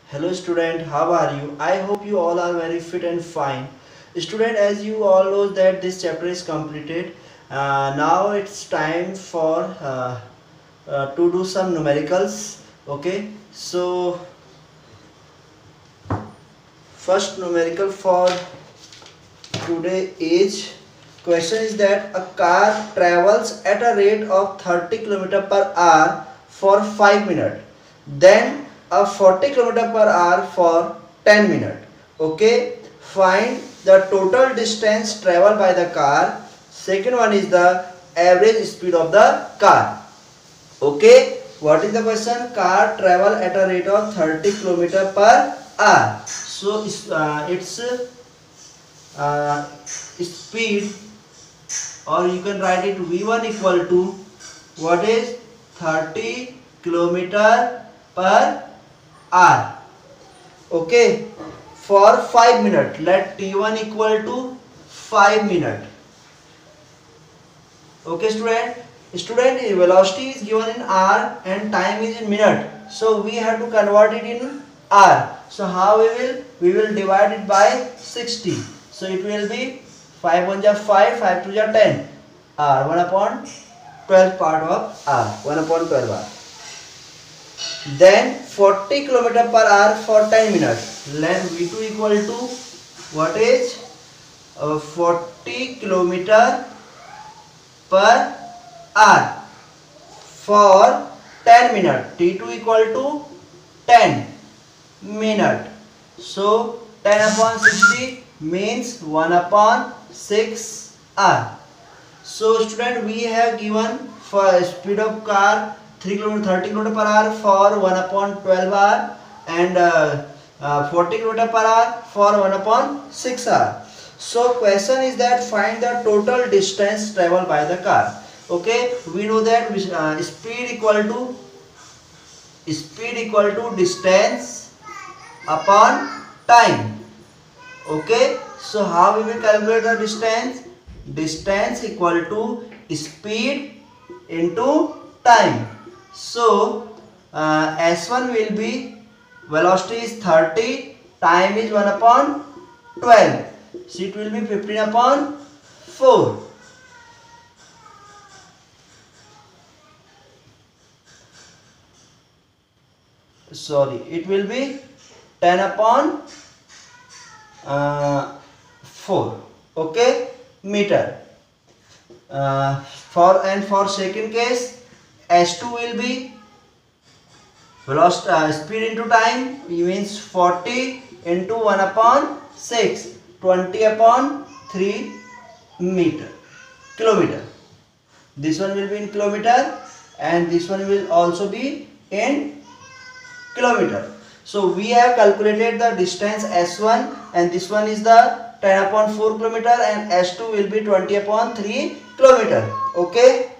Hello student, how are you? I hope you all are very fit and fine. Student, as you all know that this chapter is completed. Now it's time for to do some numericals. Okay, so first numerical for today is question is that a car travels at a rate of 30 km per hour for 5 minutes, then a 40 km per hour for 10 minutes. Okay, find the total distance traveled by the car. Second one is the average speed of the car. Okay, what is the question? Car travel at a rate of 30 km per hour. So it's speed, or you can write it v1 equal to what is 30 kilometer per hour. Okay, for 5 minutes let t1 equal to 5 minutes. Okay student, velocity is given in r and time is in minute, so we have to convert it in r. So how we will divide it by 60. So it will be 5 1 ja 5, 5 2 ja 10, r 1 upon 12 part of r, 1 upon 12 r. Then 40 km per hour for 10 minutes. Let v2 equal to what is 40 km per hour for 10 minutes. T2 equal to 10 minutes. So 10 upon 60 means 1 upon 6 r. So student, we have given for speed of car 30 km per hour for 1 upon 12 r and 40 km per hour for 1 upon 6 r. So question is that find the total distance traveled by the car. Okay, we know that speed equal to distance upon time. Okay, so how we will calculate the distance? Distance equal to speed into time. So s1 will be, velocity is 30, time is 1 upon 12, so it will be 15 upon 4. Sorry, it will be 10 upon 4. Okay, meter. For second case, s2 will be velocity speed into time, means 40 into 1 upon 6, 20 upon 3 kilometer. This one will be in kilometer and this one will also be in kilometer. So we have calculated the distance s1 and this one is the 10 upon 4 kilometer and s2 will be 20 upon 3 kilometer. Okay,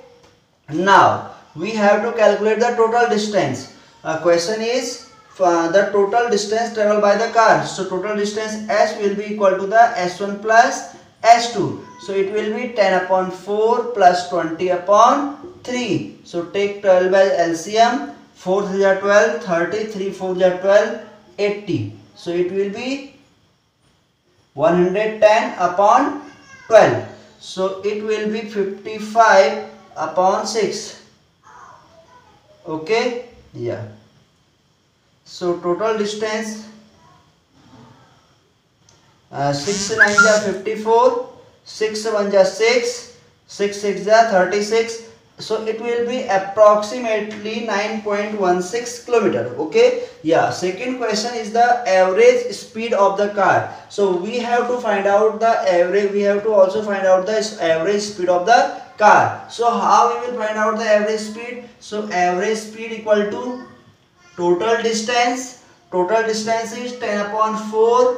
now we have to calculate the total distance. Question is the total distance traveled by the car. So total distance s will be equal to the s1 plus s2. So it will be 10 upon 4 plus 20 upon 3. So take 12 as LCM. 4 3 are 12, 30, 3 4 are 12, 80. So it will be 110 upon 12. So it will be 55 upon 6. Okay, yeah. So total distance 6 9 ja 54, 6 1 ja 6, 6 6 ja 36. So it will be approximately 9.16 kilometer. Okay, yeah. Second question is the average speed of the car. So we have to find out the average. We have to also find out the average speed of the car. So how we will find out the average speed? So average speed equal to total distance. Total distance is 10 upon 4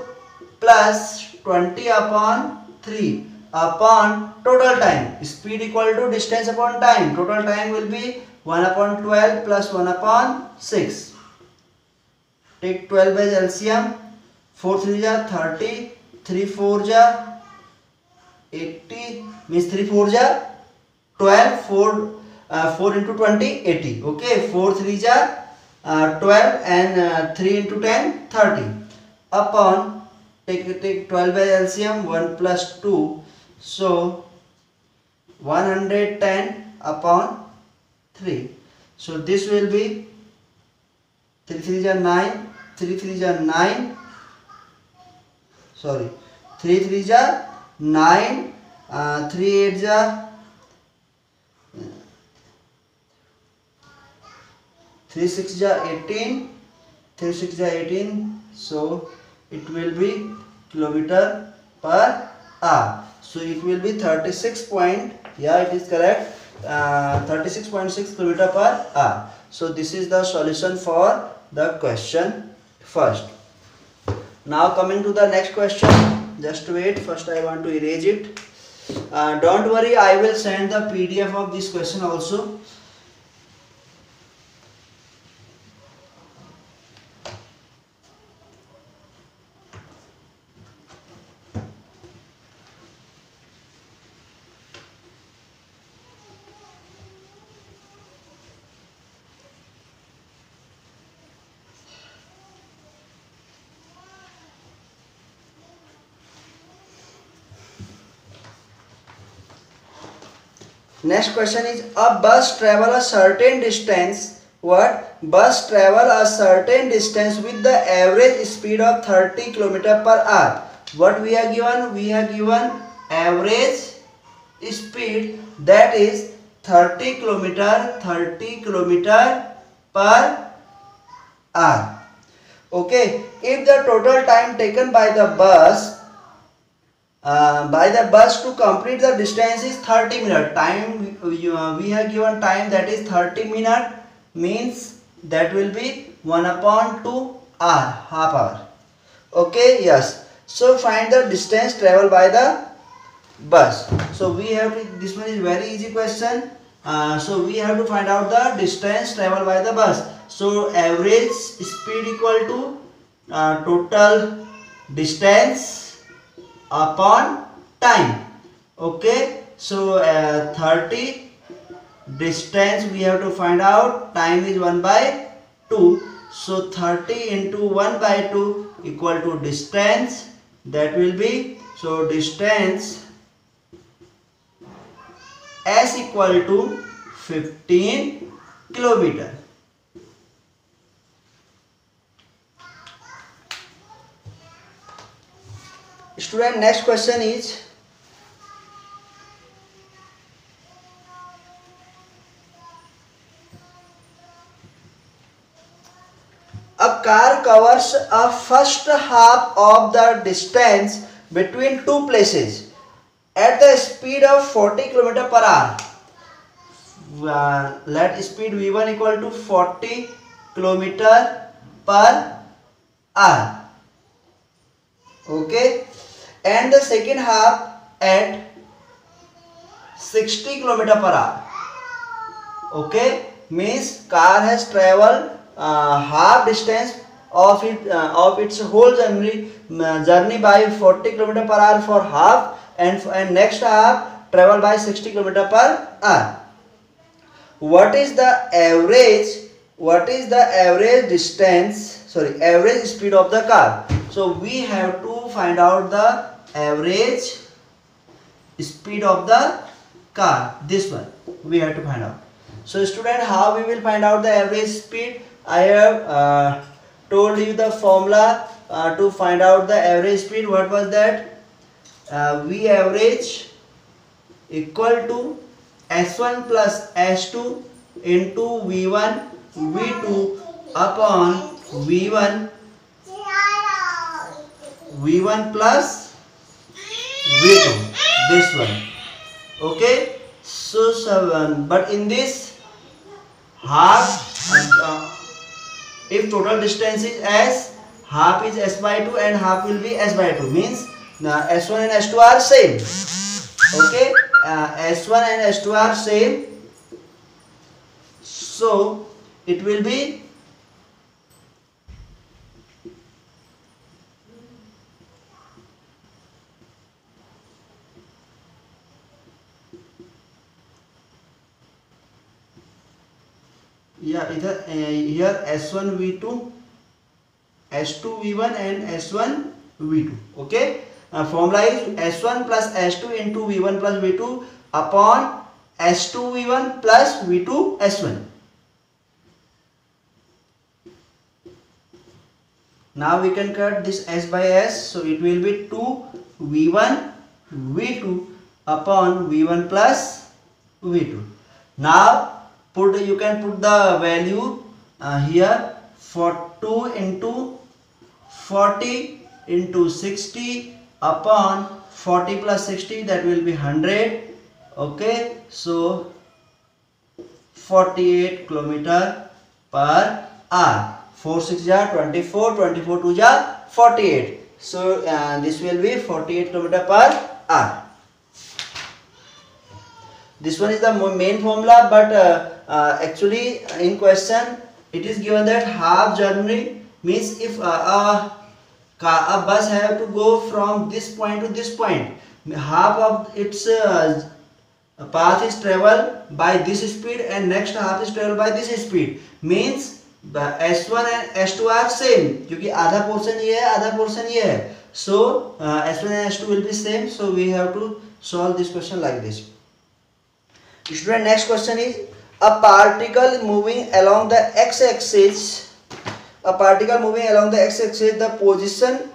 plus 20 upon 3 upon total time. Speed equal to distance upon time. Total time will be 1 upon 12 plus 1 upon 6. Take 12 as LCM. 4 3 ja 30, 3 4 ja 80, means 3 4 ja 12, 4 into 20, 80. Okay, 4 3 ja 12 and 3 into 10 30 upon take 12 by LCM 1 plus 2, so 110 upon 3. So this will be 3 3 are 9, 3 3 are 9, sorry 3 3 are 9, 3 8 are 3 6 are 18, 3 6 are 18, so it will be kilometer per hour. So it will be 36 point, yeah it is correct, 36.6 kilometer per hour. So this is the solution for the question first. Now coming to the next question, just wait, first I want to erase it. Don't worry, I will send the PDF of this question also. Next question is, a bus travel a certain distance. What? Bus travel a certain distance with the average speed of 30 km per hour. What we are given? We are given average speed, that is 30 km per hour. Okay. If the total time taken by the bus to complete the distance is 30 minutes. Time we have given time, that is 30 minutes, means that will be 1 upon 2 hour, half hour. Okay, yes. So find the distance traveled by the bus. So we have to, this one is very easy question. So we have to find out the distance traveled by the bus. So average speed equal to total distance upon time. Okay, so 30 distance we have to find out, time is 1 by 2, so 30 into 1 by 2 equal to distance, that will be, so distance S equal to 15 kilometer. Student, next question is, a car covers a first half of the distance between two places at the speed of 40 km per hour. Let speed v1 equal to 40 km per hour. Okay, and the second half at 60 km per hour. Okay, means car has traveled half distance of its whole journey by 40 km per hour for half, and next half travel by 60 km per hour. What is the average distance, sorry, average speed of the car? So we have to find out the average speed of the car. This one we have to find out. So student, how we will find out the average speed? I have told you the formula to find out the average speed. What was that? V average equal to S1 plus S2 into V1 V2 upon V1 plus V2, this one. Okay, so 7, but in this half, if total distance is S, half is S by 2 and half will be S by 2, means S1 and S2 are same. Okay, S1 and S2 are same, so it will be yeah, either here S1 V2, S2 V1 and S1 V2. Okay, formula is S1 plus S2 into V1 plus V2 upon S2 V1 plus V2 S1. Now we can cut this S by S, so it will be 2 V1 V2 upon V1 plus V2. Now you can put the value here for 2 into 40 into 60 upon 40 plus 60, that will be 100. Okay, so 48 kilometer per hour. 4 6 ja 24, 24 2 ja 48. So this will be 48 kilometer per hour. This one is the main formula, but actually in question it is given that half journey means if a bus have to go from this point to this point, half of its path is travel by this speed and next half is travel by this speed, means S1 and S2 are same, क्योंकि आधा portion ये है आधा portion ये है, so S1 and S2 will be same, so we have to solve this question like this. Student, next question is a particle moving along the x-axis. A particle moving along the x-axis, the position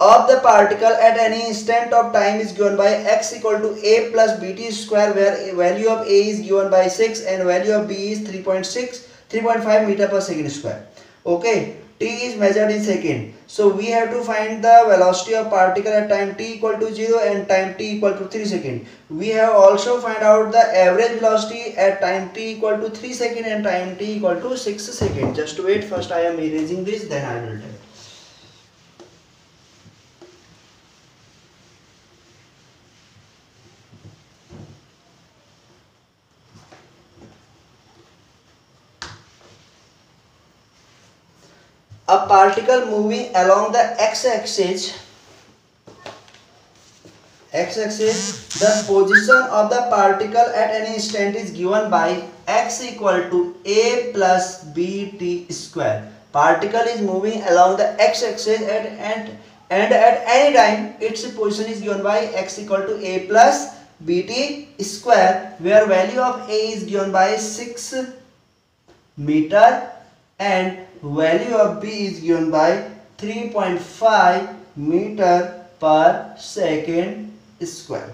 of the particle at any instant of time is given by x equal to a plus bt square, where value of a is given by 6 and value of b is 3.5 meter per second square. Okay, t is measured in second, so we have to find the velocity of particle at time t equal to 0 and time t equal to 3 seconds. We have also find out the average velocity at time t equal to 3 seconds and time t equal to 6 seconds. Just wait, first I am erasing this, then I will tell. A particle moving along the x-axis, the position of the particle at any instant is given by x equal to a plus bt square. Particle is moving along the x-axis and at any time its position is given by x equal to a plus bt square, where value of a is given by 6 meter and value of b is given by 3.5 meter per second square.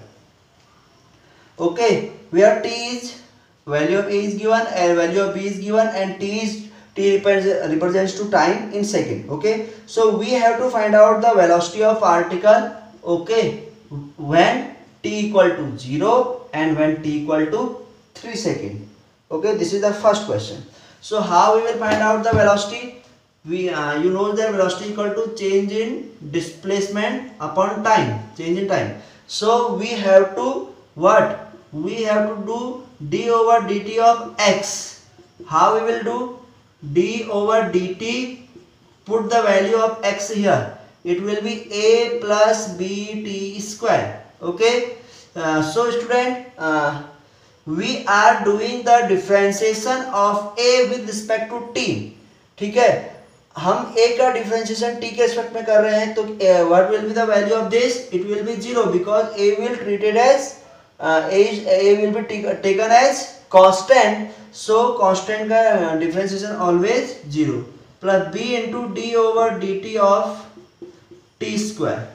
Okay, where t is value of a is given and value of b is given, and t represents to time in second. Okay, so we have to find out the velocity of particle, okay, when t equal to 0 and when t equal to 3 seconds. Okay, this is the first question. So how we will find out the velocity? We you know that velocity equal to change in displacement upon time, change in time. So we have to what? We have to do d over dt of x. How we will do? D over dt, put the value of x here. It will be a plus bt square. Okay. So student, we are doing the differentiation of a with respect to t. ठीक है, हम a का differentiation t के respect में कर रहे हैं, तो what will be the value of this? It will be 0 because a will treated as a will be taken as constant, so constant का differentiation always 0 plus b into d over dt of t square,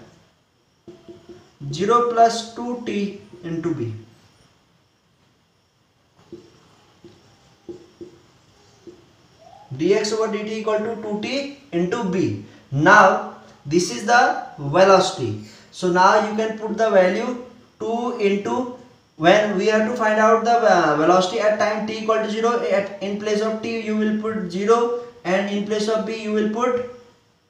0 plus 2t into b. dx over dt equal to 2t into b. Now this is the velocity, so now you can put the value 2 into, when we have to find out the velocity at time t equal to 0, in place of t you will put 0 and in place of b you will put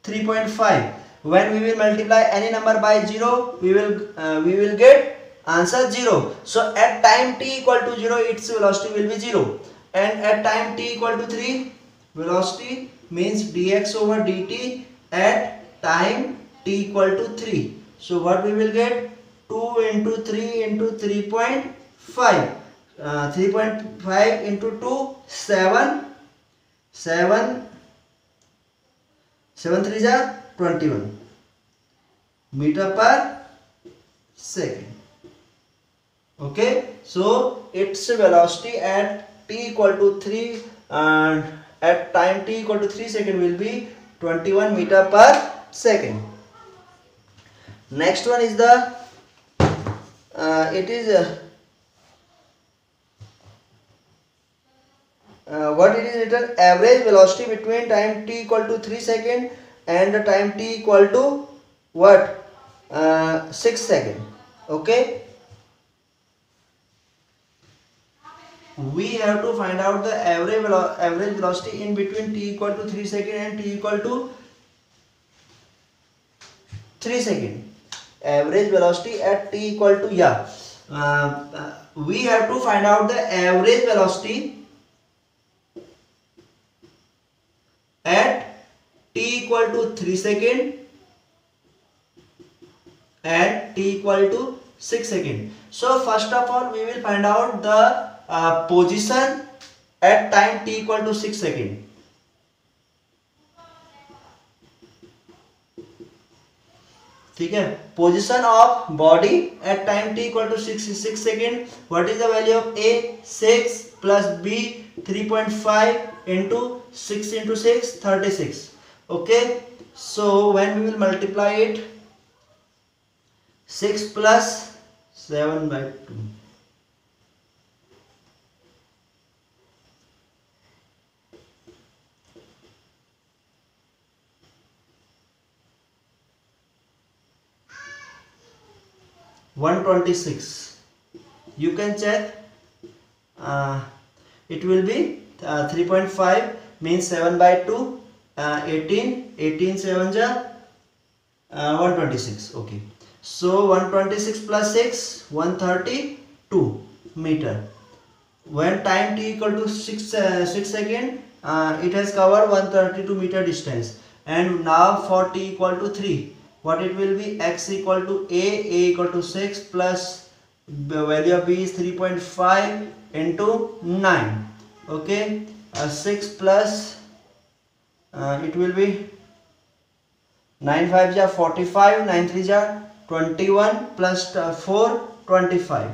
3.5. When we will multiply any number by 0, we will get answer 0. So at time t equal to 0 its velocity will be 0, and at time t equal to 3, velocity means dx over dt at time t equal to 3. So what we will get? 2 into 3 into 3.5. 3.5 into 2, 7. 7 3 जा 21 meter per second. Okay, so its velocity at t equal to 3 and at time t equal to 3 second will be 21 meter per second. Next one is the what it is written, average velocity between time t equal to 3 second and the time t equal to what 6 second. Okay, we have to find out the average velocity in between t equal to 3 second and t equal to 3 second. Average velocity at t equal to we have to find out the average velocity at t equal to 3 second and t equal to 6 second. So first of all we will find out the position at time t equal to 6 second. ठीक है, position of body at time T equal to 6 second. What is the value of A 6 plus B 3.5 into 6 into 6 36. Okay, so when we will multiply it 6 plus 7/2 126. You can check, it will be 3.5 means 7/2 18 7 ja 126. Okay, so 126 plus 6 132 meter. When time t equal to 6 second, it has covered 132 meter distance. And now for t equal to 3, what it will be, x equal to a equal to 6 plus the value of b is 3.5 into 9. Okay, 6 plus it will be 9 5 ja 45, 9 3 ja 21 plus 4 25.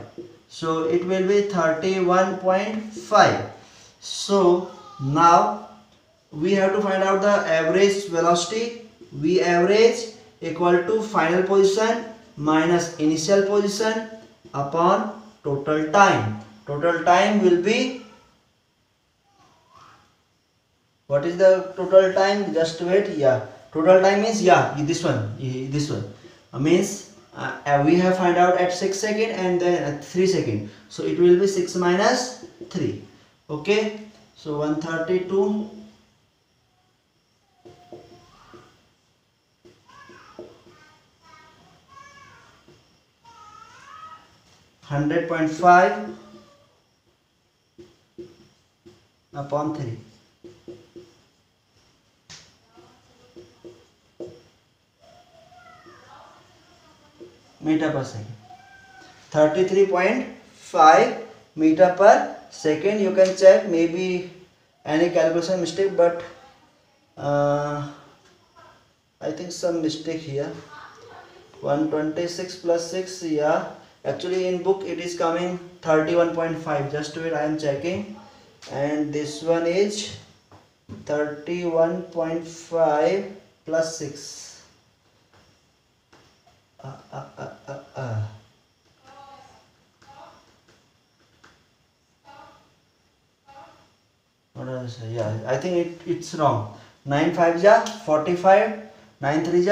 So it will be 31.5. So now we have to find out the average velocity. V average equal to final position minus initial position upon total time. Total time will be, what is the total time? Just wait. Total time is this one means we have find out at 6 second and then at 3 second. So it will be 6 minus 3. Okay, so 132 100.5 upon 3. Meter per second. 33.5 meter per second. You can check, maybe any calculation mistake, but I think some mistake here. 126 plus 6, actually in book it is coming 31.5. just wait, I am checking. And this one is 31.5 plus 6. What else? I think it's wrong. 9 5 ja 45, 9 3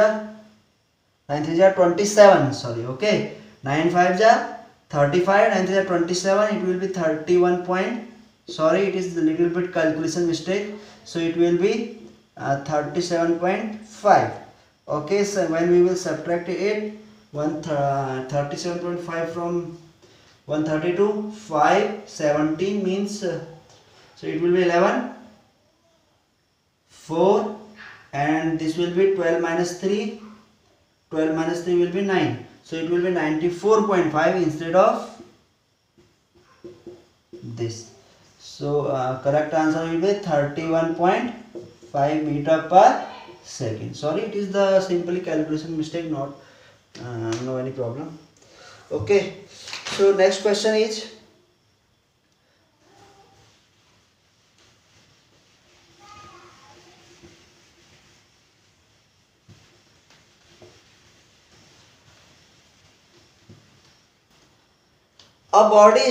ja 27. Sorry. Okay, 9 5 ja 35, 9 3 ja 27. It will be 31 point. Sorry, it is a little bit calculation mistake. So it will be 37.5. Okay, so when we will subtract it, 37.5 from 132, 5 17 means so it will be 11, 4, and this will be 12 minus 3. 12 minus 3 will be 9. So it will be 94.5 instead of this. So correct answer will be 31.5 meter per second. Sorry, it is the simply calculation mistake, not no any problem. Okay, so next question is, a body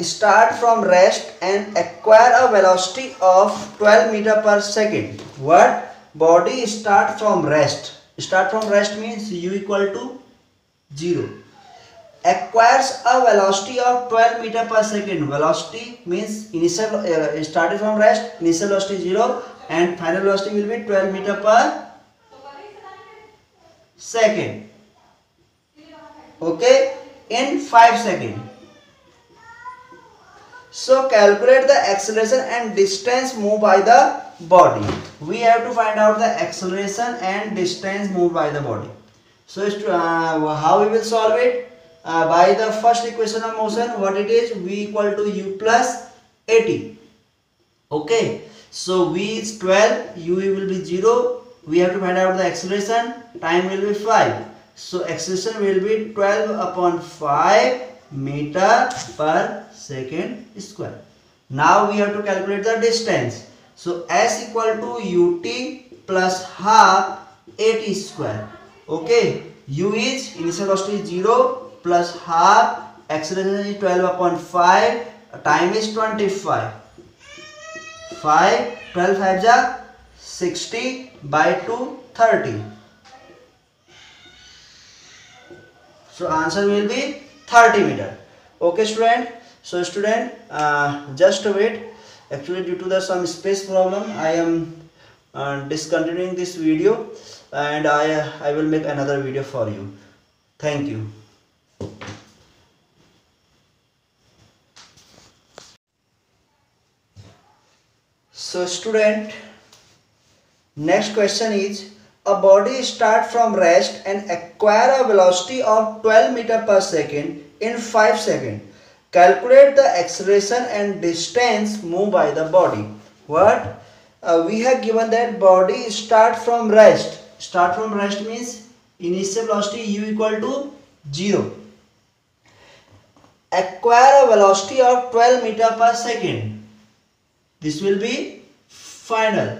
start from rest and acquire a velocity of 12 meter per second. What? Body start from rest. Start from rest means u equal to 0. Acquires a velocity of 12 meter per second. Velocity means initial started from rest, initial velocity 0 and final velocity will be 12 meter per second. Okay, in 5 seconds. So calculate the acceleration and distance moved by the body. We have to find out the acceleration and distance moved by the body. So how we will solve it? By the first equation of motion, what it is? V equal to u plus at. Okay, so v is 12, u will be 0. We have to find out the acceleration. Time will be 5. So acceleration will be 12 upon 5 meter per second square. Now we have to calculate the distance. So s equal to ut plus half at square. Okay, u is initial velocity 0 plus half, acceleration is 12 upon 5, time is 25. 5, 12 5 ja 60 by 2 30. So answer will be 30 meter. Okay student. So student, just wait. Actually due to some space problem, I am discontinuing this video and I will make another video for you. Thank you. So student, next question is, a body start from rest and acquire a velocity of 12 meter per second in 5 seconds. Calculate the acceleration and distance moved by the body. What? We have given that body start from rest. Start from rest means initial velocity u equal to 0. Acquire a velocity of 12 meter per second. This will be final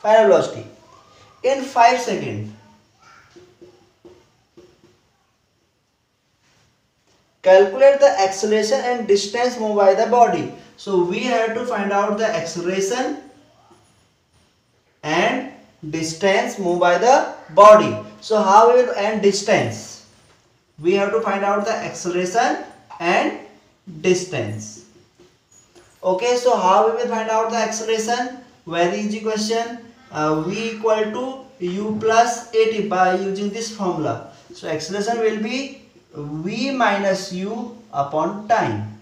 velocity in 5 seconds. Calculate the acceleration and distance moved by the body. So we have to find out the acceleration and distance moved by the body. So how we will and distance? We have to find out the acceleration and distance. Okay, so how we will find out the acceleration? Very easy question. V equal to u plus at by using this formula. So acceleration will be v minus u upon time.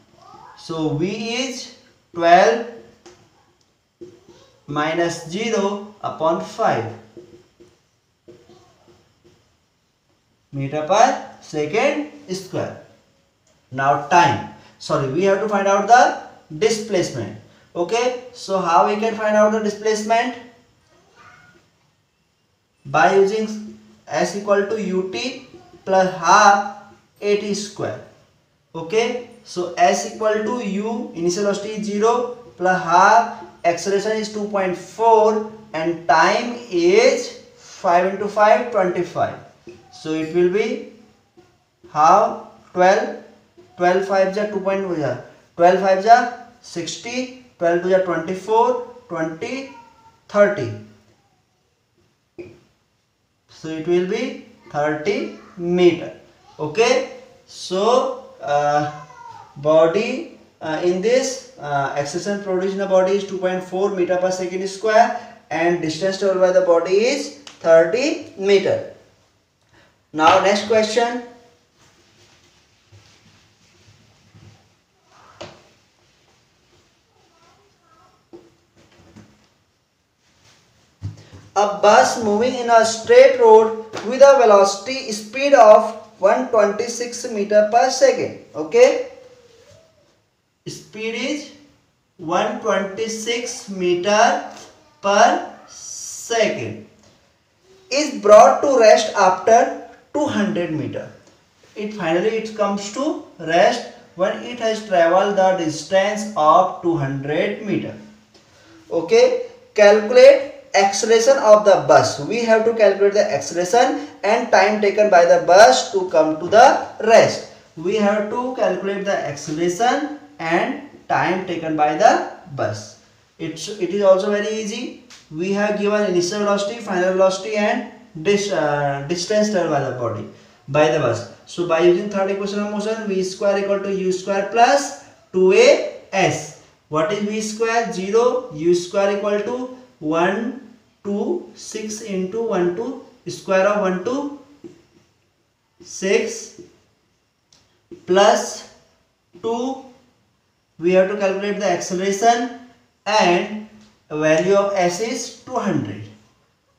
So v is 12 minus 0 upon 5 meter per second square. Now time. Sorry, we have to find out the displacement. Okay, so how we can find out the displacement? By using s equal to ut plus half at square. Okay, so s equal to u, initial velocity is 0 plus half, acceleration is 2.4 and time is 5 into 5 25. So it will be how 12 5 ja 2.4 ja 12 5 ja 60, 12 2 ja 24, 20 30. So it will be 30 meter. Okay, so body in this acceleration produced in the body is 2.4 meter per second square and distance traveled by the body is 30 meter. Now next question. A bus moving in a straight road with a velocity speed of 126 meter per second. Okay, speed is 126 meter per second, is brought to rest after 200 meter. It finally comes to rest when it has traveled the distance of 200 meter. Okay, calculate acceleration of the bus. We have to calculate the acceleration and time taken by the bus to come to the rest. We have to calculate the acceleration and time taken by the bus. It is also very easy. We have given initial velocity, final velocity, and distance traveled by the body by the bus. So by using third equation of motion, v square equal to u square plus 2as. What is v square? 0. U square equal to 126 into 1 to square of 126 plus 2. We have to calculate the acceleration and value of s is 200.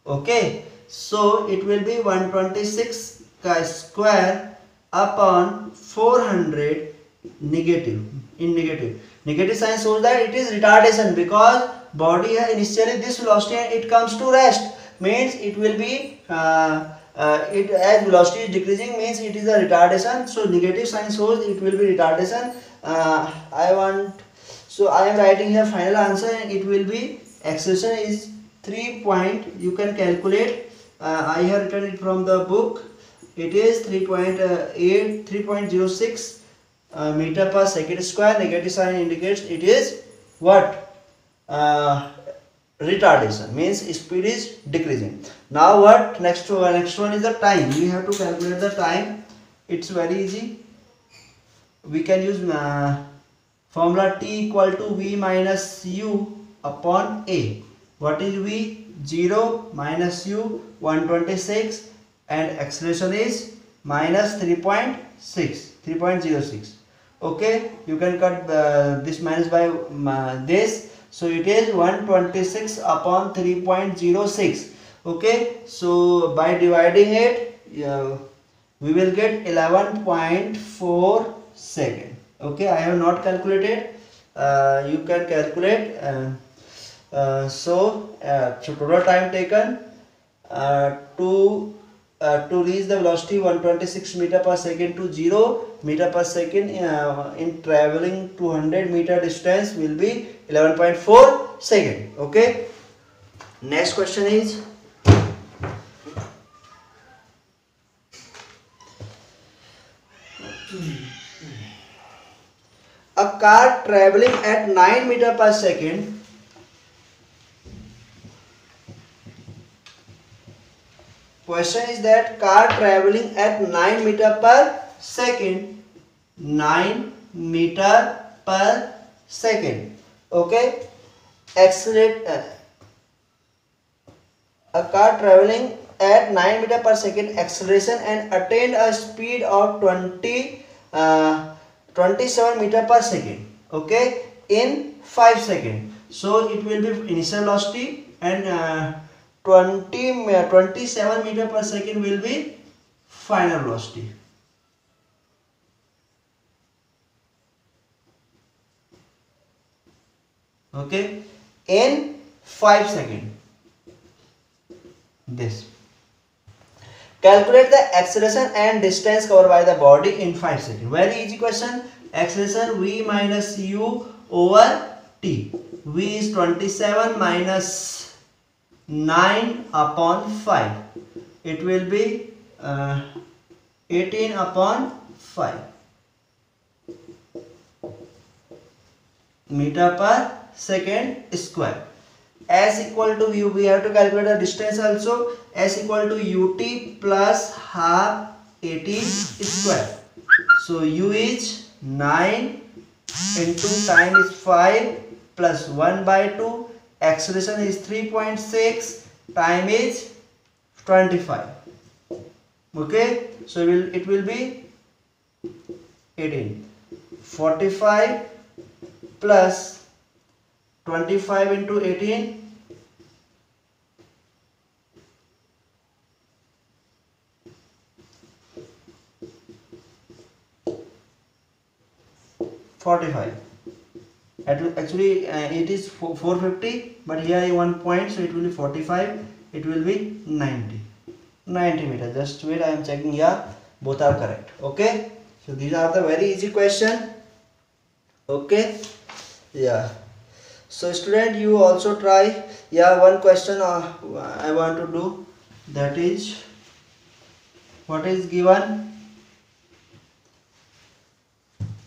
Okay, so it will be 126 square upon 400 negative. In negative sign shows that it is retardation, because body has initially this velocity and it comes to rest, means it will be it as velocity is decreasing, means it is a retardation. So negative sign shows it will be retardation. I am writing here final answer, and it will be acceleration is 3 point. You can calculate. I have written it from the book. It is 3.06 meter per second square. Negative sign indicates it is what? Retardation, means speed is decreasing. Now what? Next one is the time. We have to calculate the time. It's very easy. We can use formula T equal to V minus U upon A. What is V? 0 minus U 126, and acceleration is minus 3.06. Okay, you can cut this minus by this, so it is 126 upon 3.06. Okay, so by dividing it, we will get 11.4 second. Okay, I have not calculated. You can calculate. So total time taken to reach the velocity 126 meter per second to 0 meter per second in traveling 200 meter distance will be 11.4 second. Okay, next question is a car traveling at 9 meter per second question is that car traveling at 9 meter per second, 9 meter per second. Okay, accelerate a car traveling at 9 meter per second acceleration and attained a speed of 27 meter per second. Okay, in 5 seconds. So it will be initial velocity, and 27 meter per second will be final velocity. Okay, in 5 seconds. This. Calculate the acceleration and distance covered by the body in 5 seconds. Very easy question. Acceleration V minus U over T. V is 27 minus 9 upon 5. It will be 18 upon 5 meter per second square. S equal to U, we have to calculate the distance also. S equal to UT plus half AT square. So U is 9 into time is 5 plus 1 by 2. Acceleration is 3.6. Time is 25. Okay, so it will be 18. 45 plus 25 into 18. 45. Actually it is 450, but here 1 point, so it will be 45, it will be 90 meters. Just wait, I am checking. Yeah, both are correct. Okay, so these are the very easy question. Okay, yeah. So student, you also try. Yeah, one question I want to do, that is, what is given?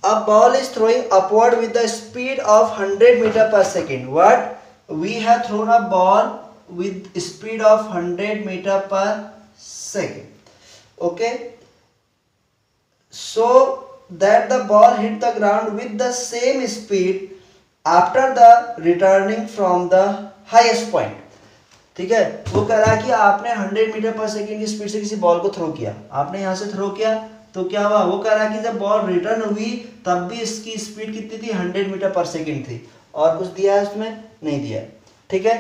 A ball is throwing upward with the speed of 100 meter per second. What? We have thrown a ball with speed of 100 meter per second. Okay. So that the ball hit the ground with the same speed after the returning from the highest point. ठीक है, वो कह रहा है कि आपने 100 metre पर second की स्पीड से किसी बॉल को थ्रो किया, आपने यहाँ से थ्रो किया, तो क्या हुआ? वो कह रहा है कि जब बॉल रिटर्न हुई तब भी इसकी स्पीड कितनी थी? 100 मीटर पर सेकेंड थी। और कुछ दिया है उसमें? नहीं दिया है। ठीक है,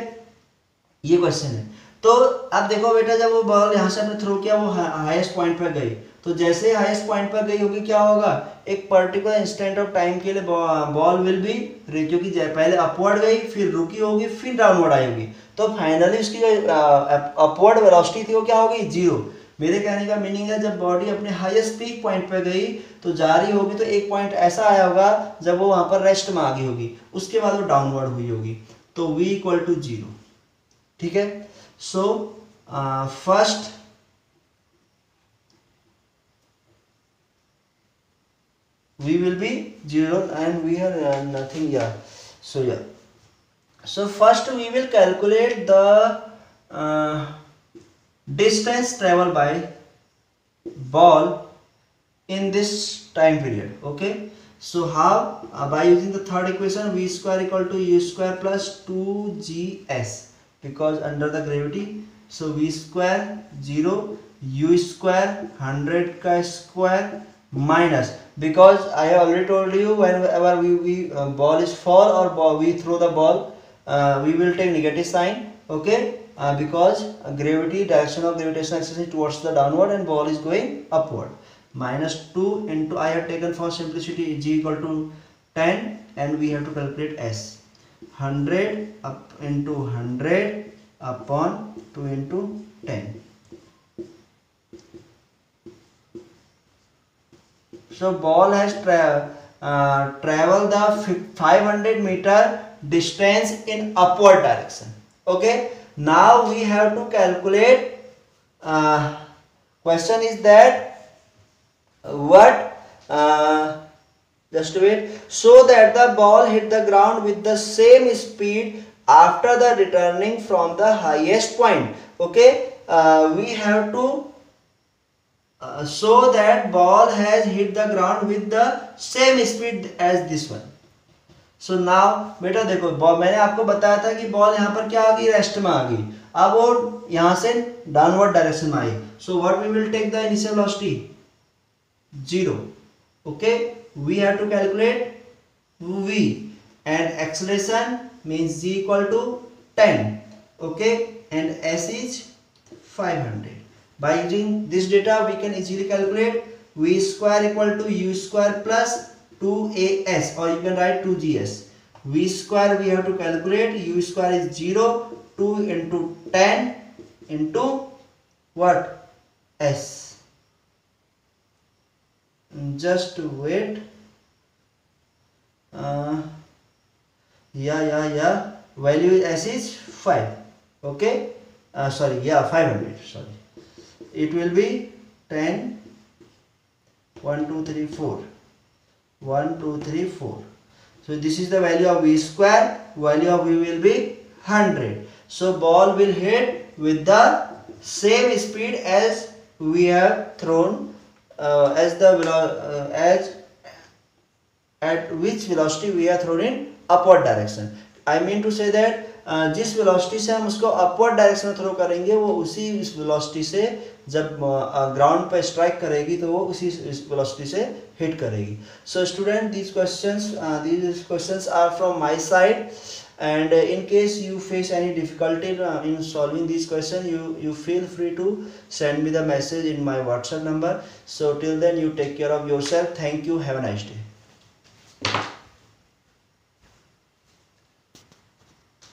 ये क्वेश्चन है। तो अब देखो बेटा, जब वो बॉल यहाँ से आपने थ्रो किया, वो हाईएस्ट पॉइंट पर गई, तो जैसे हाईएस्ट पॉइंट पर गई होगी, क्या होगा? एक पर्टिकुलर इंस्टेंट ऑफ टाइम के लिए बॉल विल बी, क्योंकि पहले अपवर्ड गई, फिर रुकी होगी, फिर डाउनवर्ड आई होगी, तो फाइनली उसकी जो अपवर्ड वेलोसिटी थी वो क्या होगी? 0। मेरे कहने का मीनिंग है, जब बॉडी अपने हाईएस्ट पीक पॉइंट पर गई तो जा रही होगी, तो एक पॉइंट ऐसा आया होगा जब वो वहां पर रेस्ट में आ गई होगी, उसके बाद वो डाउनवर्ड हुई होगी, तो v = 0। ठीक है, so first v will be 0 and we have nothing. Yeah, so first we will calculate the distance traveled by ball in this time period. Okay, so how? By using the third equation, v square = u square plus 2gs, because under the gravity, so v square 0, u square 100 का square minus, because I have already told you, whenever we ball is fall or we throw the ball, we will take negative sign. Okay, because gravity, direction of gravitational acceleration towards the downward and ball is going upward. Minus 2 into, I have taken for simplicity, g = 10, and we have to calculate s. 100 up into 100 upon 2 into 10. So ball has traveled the 500 meter distance in upward direction. Okay, now we have to calculate. Question is that what? Just wait. So that the ball hit the ground with the same speed after the returning from the highest point. Okay, we have to so that ball has hit the ground with the same speed as this one. So now बेटा देखो, ball, मैंने आपको बताया था कि ball यहाँ पर क्या आ गई? रेस्ट में आ गई। अब वो यहाँ से डाउनवर्ड डायरेक्शन में आई, so what we will take the initial velocity? 0. Okay, we have to calculate v, and acceleration means g = 10. Okay, and s is 500. By using this data, we can easily calculate v square = u square plus 2as, or you can write 2gs. V square we have to calculate, u square is 0, 2 into 10 into what? S. Just wait. Yeah. Value s is 5. Okay. Sorry. Yeah, 500. Sorry. It will be 10, 1 2 3 4, 1 2 3 4. So this is the value of v square. Value of v will be 100. So ball will hit with the same speed as we have thrown, as at which velocity we are thrown in upward direction. I mean to say that जिस velocity से हम उसको upward direction में throw करेंगे, वो उसी इस velocity से जब ग्राउंड पर स्ट्राइक करेगी तो वो उसी इस वेलोसिटी से हिट करेगी. So student, these questions are from my side, and in case you face any difficulty in solving these questions, you feel free to send me the message in my WhatsApp number. So till then, you take care of yourself. Thank you. Have a nice day.